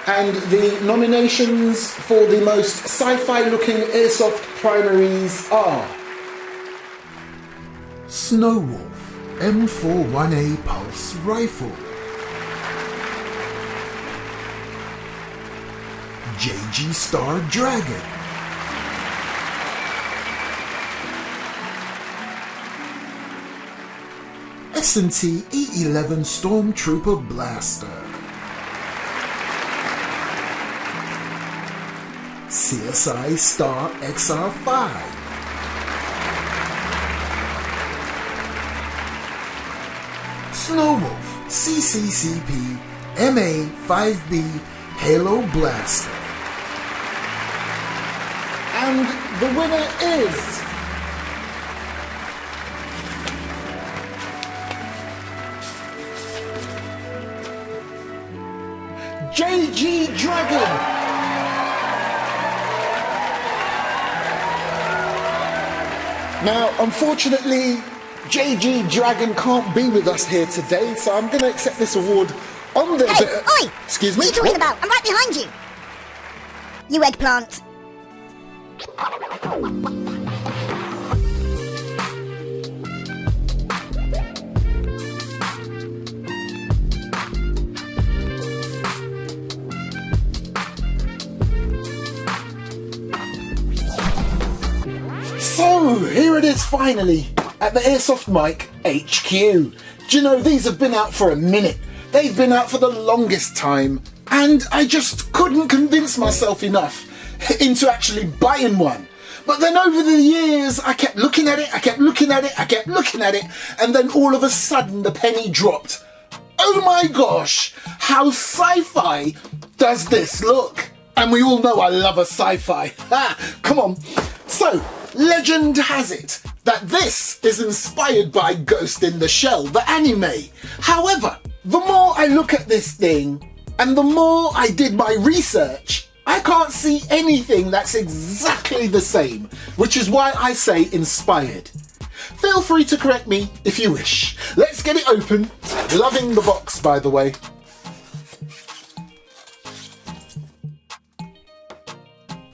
And the nominations for the most sci-fi looking airsoft primaries are Snowwolf M41A Pulse Rifle, JG Star Dragon, S&T E11 Stormtrooper Blaster, CSI Star XR5, Snowwolf CCCP MA5B Halo Blaster. And the winner is JG Dragon. Now, unfortunately, JG Dragon can't be with us here today, so I'm going to accept this award on the... Hey, oi! Excuse me? What are you talking about? I'm right behind you! You eggplant. So, here it is finally, at the Airsoft Mic HQ. Do you know, these have been out for a minute. They've been out for the longest time, and I just couldn't convince myself enough into actually buying one. But then over the years, I kept looking at it, and then all of a sudden the penny dropped. Oh my gosh, how sci-fi does this look? And we all know I love a sci-fi. Come on. So, legend has it that this is inspired by Ghost in the Shell, the anime. However, the more I look at this thing, and the more I did my research, I can't see anything that's exactly the same, which is why I say inspired. Feel free to correct me if you wish. Let's get it open. Loving the box, by the way.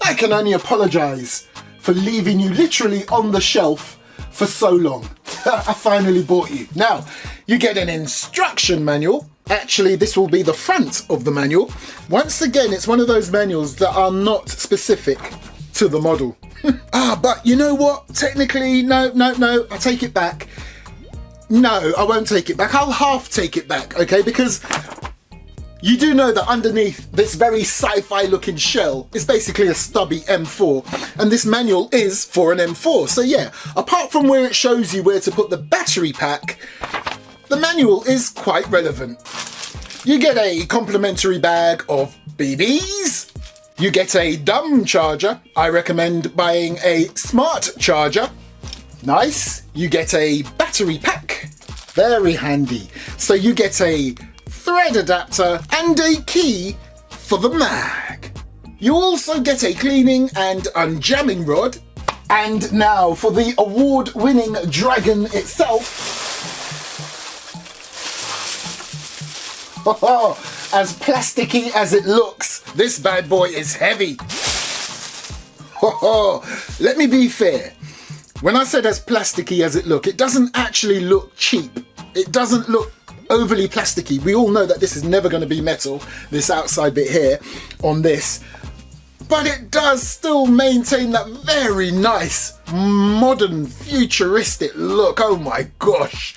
I can only apologise for leaving you literally on the shelf for so long. I finally bought you. Now, you get an instruction manual. Actually, this will be the front of the manual. Once again, it's one of those manuals that are not specific to the model. But you know what? Technically, no, I take it back. No, I won't take it back. I'll half take it back, okay? Because you do know that underneath this very sci-fi looking shell is basically a stubby M4, and this manual is for an M4. So yeah, apart from where it shows you where to put the battery pack, the manual is quite relevant. You get a complimentary bag of BBs. You get a dumb charger. I recommend buying a smart charger. Nice. You get a battery pack. Very handy. So you get a thread adapter and a key for the mag. You also get a cleaning and unjamming rod. And now for the award-winning dragon itself. As plasticky as it looks, this bad boy is heavy. Let me be fair. When I said as plasticky as it looks, it doesn't actually look cheap. It doesn't look overly plasticky. We all know that this is never going to be metal, this outside bit here on this. But it does still maintain that very nice, modern, futuristic look. Oh my gosh.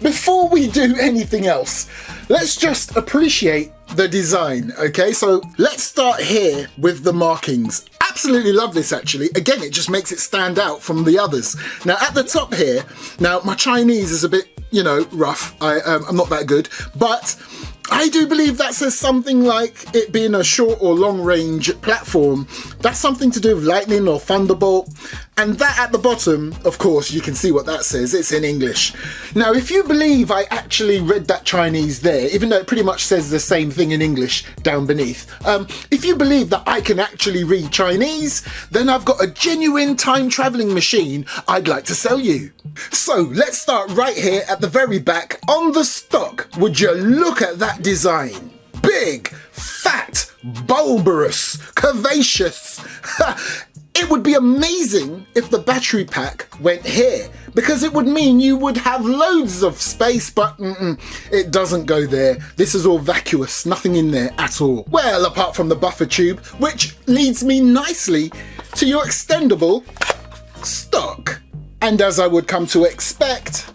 Before we do anything else, let's just appreciate the design, okay? So let's start here with the markings. Absolutely love this actually. Again, it just makes it stand out from the others. Now at the top here, now my Chinese is a bit, you know, rough. I'm not that good, but I do believe that says something like it being a short or long range platform. That's something to do with lightning or thunderbolt. And that at the bottom, of course, you can see what that says. It's in English. Now, if you believe I actually read that Chinese there, even though it pretty much says the same thing in English down beneath, if you believe that I can actually read Chinese, then I've got a genuine time traveling machine I'd like to sell you. So let's start right here at the very back on the stock. Would you look at that design? Big, bulbous, curvaceous. It would be amazing if the battery pack went here, because it would mean you would have loads of space, but it doesn't go there. This is all vacuous, nothing in there at all. Well, apart from the buffer tube, which leads me nicely to your extendable stock. And as I would come to expect,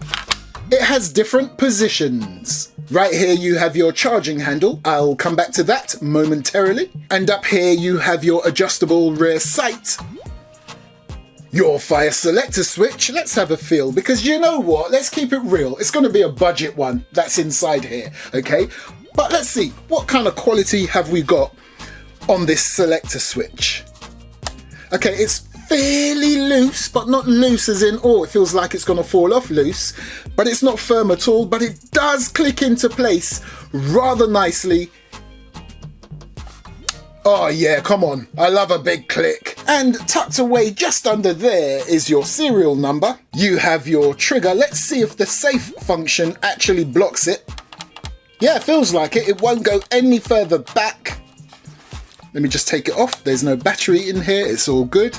it has different positions. Right here you have your charging handle, I'll come back to that momentarily. And up here you have your adjustable rear sight. Your fire selector switch, let's have a feel, because you know what, let's keep it real. It's going to be a budget one that's inside here, okay? But let's see, what kind of quality have we got on this selector switch? Okay, it's fairly loose, but not loose as in, oh, it feels like it's going to fall off loose, but it's not firm at all, but it does click into place rather nicely. Oh yeah, come on, I love a big click. And tucked away just under there is your serial number. You have your trigger. Let's see if the safe function actually blocks it. Yeah, it feels like it. It won't go any further back. Let me just take it off. There's no battery in here, it's all good.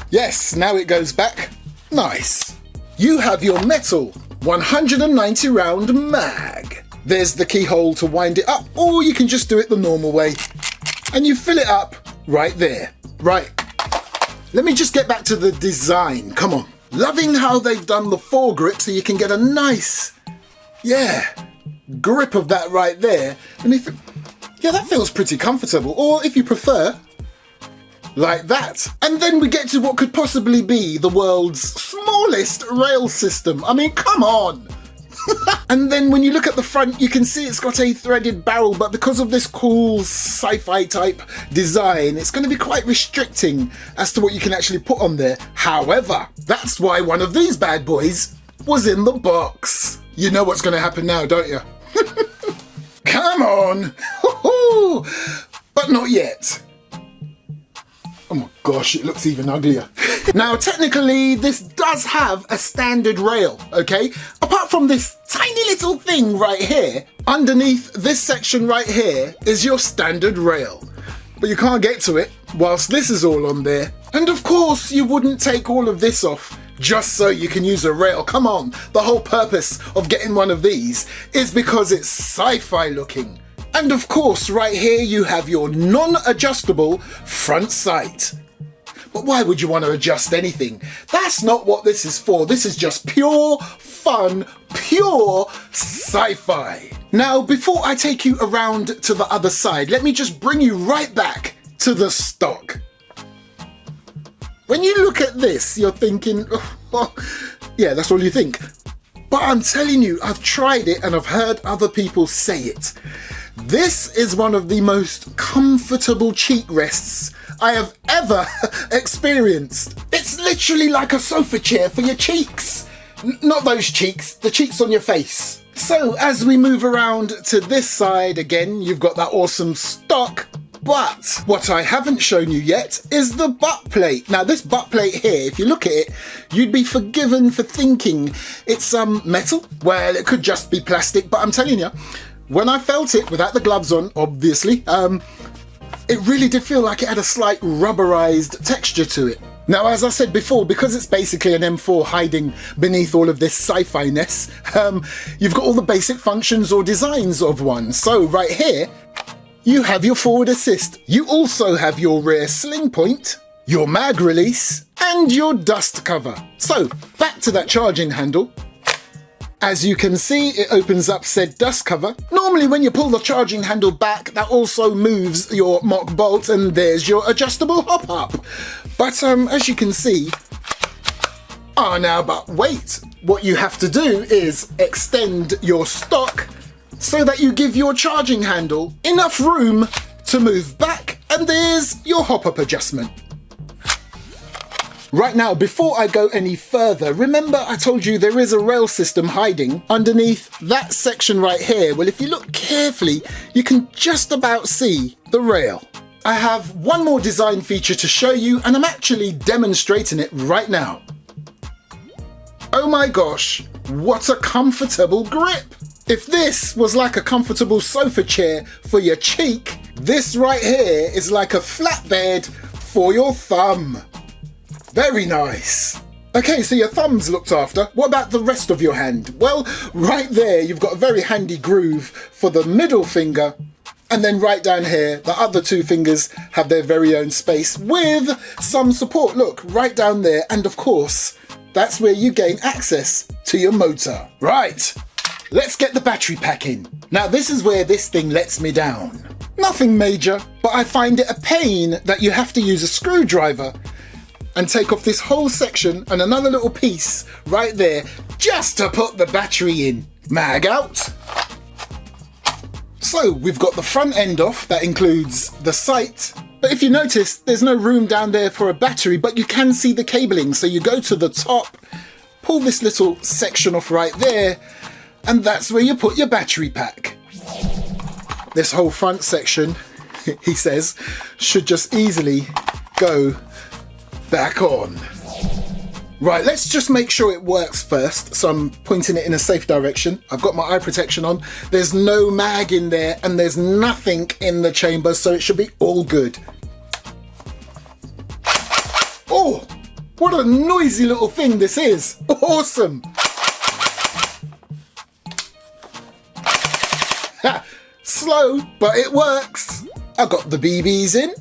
Yes, now it goes back. Nice. You have your metal 190 round mag. There's the keyhole to wind it up, or you can just do it the normal way. And you fill it up right there. Right. Let me just get back to the design. Come on. Loving how they've done the foregrip so you can get a nice, grip of that right there. And that feels pretty comfortable. Or if you prefer, like that. And then we get to what could possibly be the world's smallest rail system. I mean, come on. And then when you look at the front, you can see it's got a threaded barrel, but because of this cool sci-fi type design, it's going to be quite restricting as to what you can actually put on there. However, that's why one of these bad boys was in the box. You know what's going to happen now, don't you? Come on. But not yet. Oh my gosh, it looks even uglier. Now, technically, this does have a standard rail, okay? Apart from this tiny little thing right here, underneath this section right here is your standard rail. But you can't get to it whilst this is all on there. And of course, you wouldn't take all of this off just so you can use a rail. Come on, the whole purpose of getting one of these is because it's sci-fi looking. And of course, right here you have your non-adjustable front sight. But why would you want to adjust anything? That's not what this is for. This is just pure fun, pure sci-fi. Now, before I take you around to the other side, let me just bring you right back to the stock. When you look at this, you're thinking, oh, yeah, that's all you think. But I'm telling you, I've tried it and I've heard other people say it. This is one of the most comfortable cheek rests I have ever experienced. It's literally like a sofa chair for your cheeks. Not those cheeks, the cheeks on your face. So as we move around to this side again, you've got that awesome stock. But what I haven't shown you yet is the butt plate. Now this butt plate here, if you look at it, you'd be forgiven for thinking it's metal. Well, it could just be plastic, but I'm telling you, when I felt it without the gloves on, obviously, it really did feel like it had a slight rubberized texture to it. Now, as I said before, because it's basically an M4 hiding beneath all of this sci-fi-ness, you've got all the basic functions or designs of one. So right here, you have your forward assist. You also have your rear sling point, your mag release, and your dust cover. So back to that charging handle. As you can see, it opens up said dust cover. Normally when you pull the charging handle back, that also moves your mock bolt and there's your adjustable hop up. But as you can see, but wait, what you have to do is extend your stock so that you give your charging handle enough room to move back, and there's your hop up adjustment. Right now, before I go any further, remember I told you there is a rail system hiding underneath that section right here. Well, if you look carefully, you can just about see the rail. I have one more design feature to show you, and I'm actually demonstrating it right now. Oh my gosh, what a comfortable grip! If this was like a comfortable sofa chair for your cheek, This right here is like a flatbed for your thumb. Very nice. Okay, so your thumb's looked after. What about the rest of your hand? Well, right there, you've got a very handy groove for the middle finger. And then right down here, the other two fingers have their very own space with some support. Look, right down there. And of course, that's where you gain access to your motor. Right, let's get the battery pack in. Now, this is where this thing lets me down. Nothing major, but I find it a pain that you have to use a screwdriver and take off this whole section and another little piece right there just to put the battery in. Mag out. So we've got the front end off, that includes the sight. But if you notice, there's no room down there for a battery, but you can see the cabling. So you go to the top, pull this little section off right there, and that's where you put your battery pack. This whole front section, he says, should just easily go back on. Right, let's just make sure it works first. So I'm pointing it in a safe direction. I've got my eye protection on. There's no mag in there and there's nothing in the chamber, so it should be all good. Oh, what a noisy little thing this is. Awesome. Slow, but it works. I got the BBs in.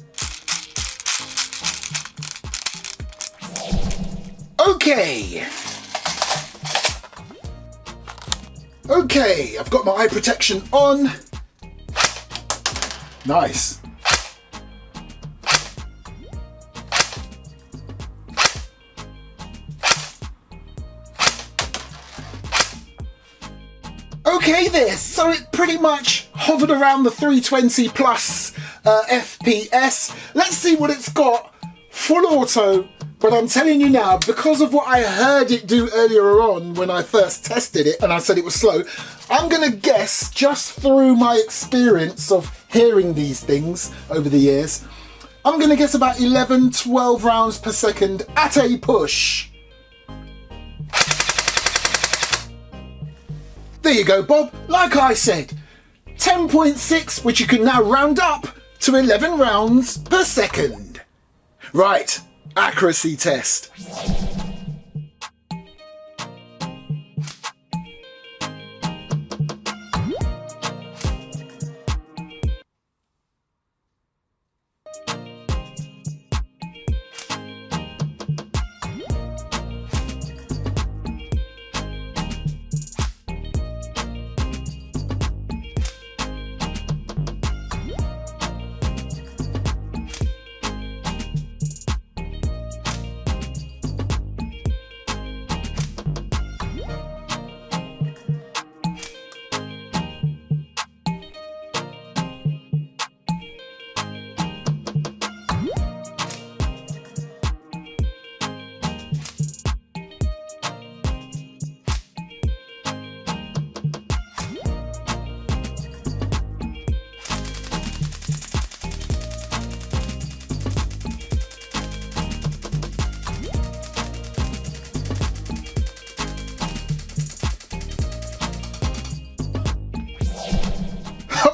Okay. Okay, I've got my eye protection on. Nice. Okay there, so it pretty much hovered around the 320 plus FPS. Let's see what it's got. Full auto, but I'm telling you now, because of what I heard it do earlier on when I first tested it and I said it was slow, I'm gonna guess, just through my experience of hearing these things over the years, I'm gonna guess about 11, 12 rounds per second at a push. There you go, Bob. Like I said, 10.6, which you can now round up to 11 rounds per second. Right, accuracy test.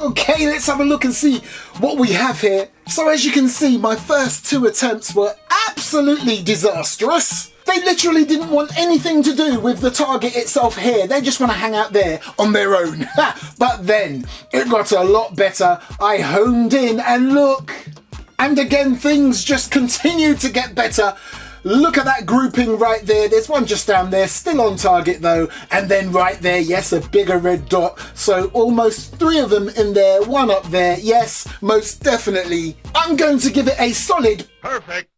Okay, let's have a look and see what we have here. So as you can see, my first two attempts were absolutely disastrous. They literally didn't want anything to do with the target itself here. They just want to hang out there on their own. But then it got a lot better. I honed in and look. And again, things just continued to get better. Look at that grouping right there. There's one just down there, still on target though. And then right there, yes, a bigger red dot. So almost three of them in there, one up there. Yes, most definitely. I'm going to give it a solid perfect.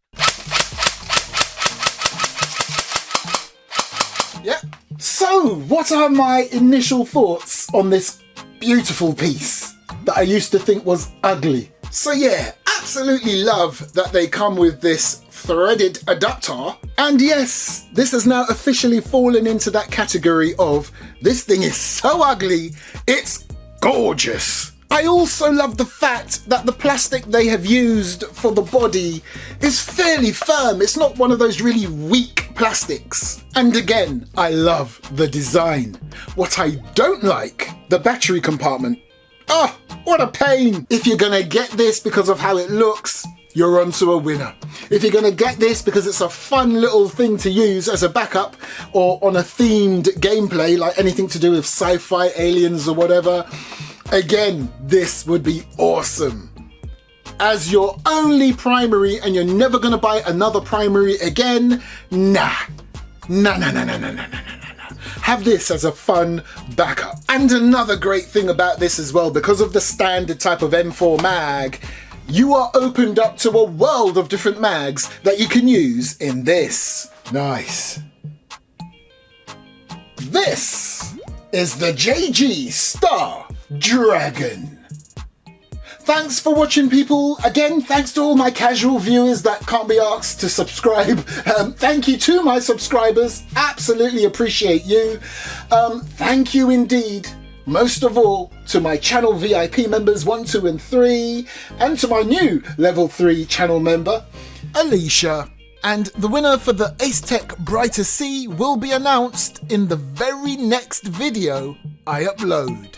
Yep. So what are my initial thoughts on this beautiful piece that I used to think was ugly? So yeah, absolutely love that they come with this threaded adapter. And yes, this has now officially fallen into that category of this thing is so ugly, it's gorgeous. I also love the fact that the plastic they have used for the body is fairly firm. It's not one of those really weak plastics. And again, I love the design. What I don't like, the battery compartment. Oh, What a pain! If you're gonna get this because of how it looks, you're onto a winner. If you're gonna get this because it's a fun little thing to use as a backup or on a themed gameplay, like anything to do with sci-fi, aliens or whatever, again, this would be awesome. As your only primary and you're never gonna buy another primary again, nah. Have this as a fun backup. And another great thing about this as well, because of the standard type of M4 mag, you are opened up to a world of different mags that you can use in this. Nice. This is the JG Star Dragon. Thanks for watching, people. Again, thanks to all my casual viewers that can't be asked to subscribe. Thank you to my subscribers. Absolutely appreciate you. Thank you indeed. Most of all, to my channel VIP members 1, 2 and 3, and to my new level 3 channel member, Alicia. And the winner for the Ace Tech Brighter C will be announced in the very next video I upload.